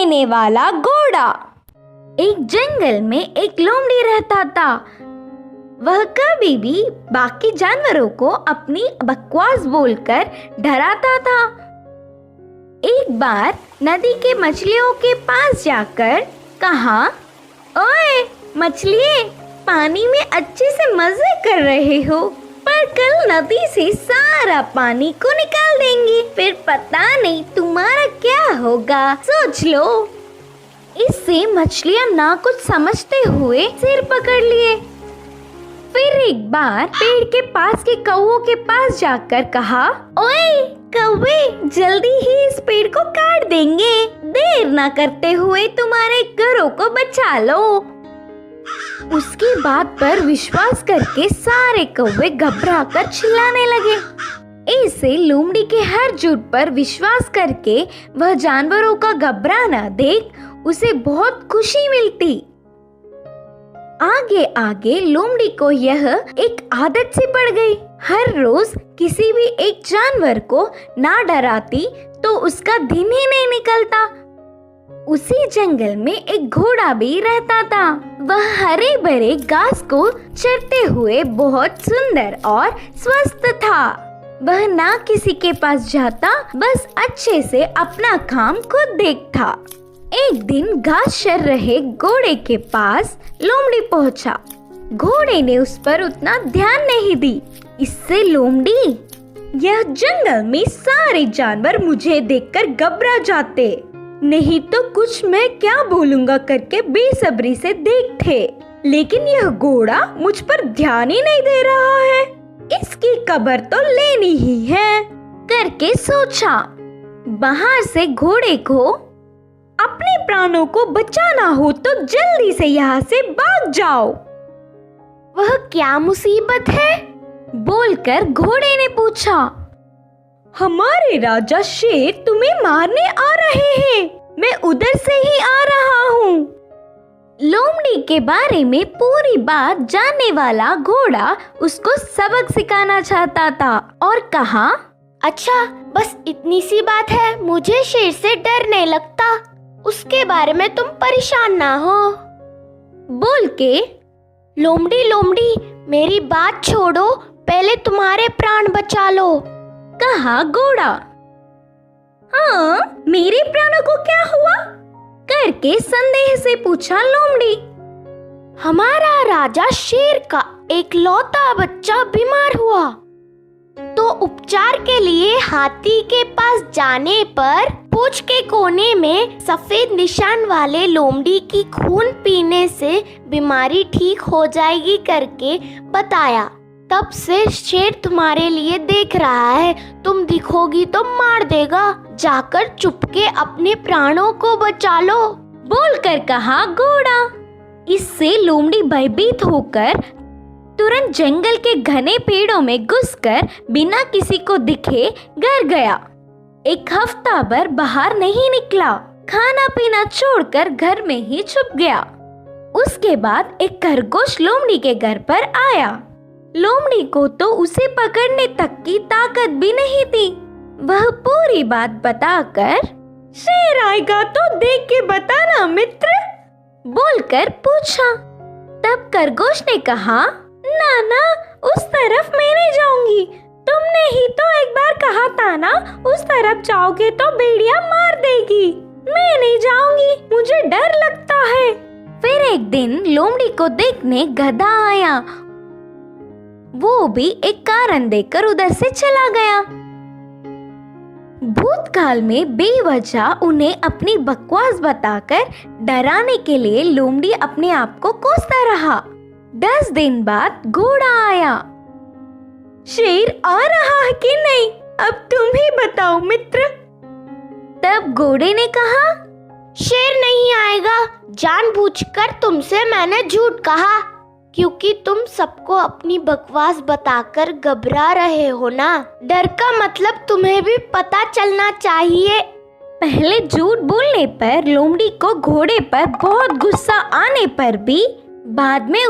देने वाला घोड़ा। एक जंगल में एक लोमड़ी रहता था। वह कभी भी बाकी जानवरों को अपनी बकवास बोलकर डराता था। एक बार नदी के मछलियों के पास जाकर कहा, ओए मछलिए, पानी में अच्छे से मजे कर रहे हो, पर कल नदी से सारा पानी को निकाल देंगे, फिर पता नहीं तुम्हारा क्या होगा, सोच लो। इससे मछलियां ना कुछ समझते हुए सिर पकड़ लिए। फिर एक बार पेड़ के पास के कौवों के पास जाकर कहा, ओए कौवे, जल्दी ही इस पेड़ को काट देंगे, देर ना करते हुए तुम्हारे घरों को बचा लो। उसकी बात पर विश्वास करके सारे कौवे घबराकर चिल्लाने लगे। ऐसे लोमड़ी के हर झूठ पर विश्वास करके वह जानवरों का घबराना देख उसे बहुत खुशी मिलती। आगे आगे लोमड़ी को यह एक आदत सी पड़ गई। हर रोज किसी भी एक जानवर को ना डराती तो उसका दिन ही नहीं निकलता। उसी जंगल में एक घोड़ा भी रहता था। वह हरे भरे घास को चरते हुए बहुत सुंदर और स्वस्थ था। वह ना किसी के पास जाता, बस अच्छे से अपना काम खुद देखता। एक दिन घास चर रहे घोड़े के पास लोमड़ी पहुंचा। घोड़े ने उस पर उतना ध्यान नहीं दी। इससे लोमड़ी, यह जंगल में सारे जानवर मुझे देखकर घबरा जाते, नहीं तो कुछ मैं क्या बोलूंगा करके बेसब्री से देखते, लेकिन यह घोड़ा मुझ पर ध्यान ही नहीं दे रहा है, इसकी खबर तो लेनी ही है करके सोचा। बाहर से घोड़े को अपने प्राणों को बचाना हो तो जल्दी से यहाँ से भाग जाओ। वह क्या मुसीबत है? बोलकर घोड़े ने पूछा। हमारे राजा शेर तुम्हें मारने आ रहे हैं, मैं उधर से ही आ रहा हूँ। लोमड़ी के बारे में पूरी बात जानने वाला घोड़ा उसको सबक सिखाना चाहता था और कहा, अच्छा बस इतनी सी बात है, मुझे शेर से डर नहीं लगता, उसके बारे में तुम परेशान ना हो। बोल के लोमड़ी लोमड़ी मेरी बात छोड़ो, पहले तुम्हारे प्राण बचा लो, कहा घोड़ा। हाँ, मेरे प्राणों को क्या हुआ? करके संदेह से पूछा लोमड़ी। हमारा राजा शेर का एक लौता बच्चा बीमार हुआ, तो उपचार के लिए हाथी के पास जाने पर पूंछ के कोने में सफेद निशान वाले लोमड़ी की खून पीने से बीमारी ठीक हो जाएगी करके बताया। तब से शेर तुम्हारे लिए देख रहा है, तुम दिखोगी तो मार देगा, जाकर चुपके अपने प्राणों को बचा लो, बोलकर कहा घोड़ा। इससे लोमड़ी भयभीत होकर तुरंत जंगल के घने पेड़ों में घुसकर बिना किसी को दिखे घर गया। एक हफ्ता भर बाहर नहीं निकला, खाना पीना छोड़कर घर में ही छुप गया। उसके बाद एक खरगोश लोमड़ी के घर पर आया। लोमड़ी को तो उसे पकड़ने तक की ताकत भी नहीं थी। वह पूरी बात बताकर, शेर आएगा तो देख के बताना मित्र, बोलकर पूछा। तब खरगोश ने कहा, ना ना, उस तरफ मैं नहीं जाऊंगी, तुमने ही तो एक बार कहा था ना, उस तरफ जाओगे तो भेड़िया मार देगी, मैं नहीं जाऊंगी, मुझे डर लगता है। फिर एक दिन लोमड़ी को देखने गधा आया। वो भी एक कारण देकर उधर से चला गया। भूतकाल में बेवजह उन्हें अपनी बकवास बताकर डराने के लिए लोमड़ी अपने आप को कोसता रहा। 10 दिन बाद घोड़ा आया। शेर आ रहा है कि नहीं, अब तुम ही बताओ मित्र। तब घोड़े ने कहा, शेर नहीं आएगा, जानबूझकर तुमसे मैंने झूठ कहा, क्योंकि तुम सबको अपनी बकवास बताकर घबरा रहे हो ना। डर का मतलब तुम्हें भी पता चलना चाहिए। पहले झूठ बोलने पर लोमड़ी को घोड़े पर बहुत गुस्सा आने पर भी बाद में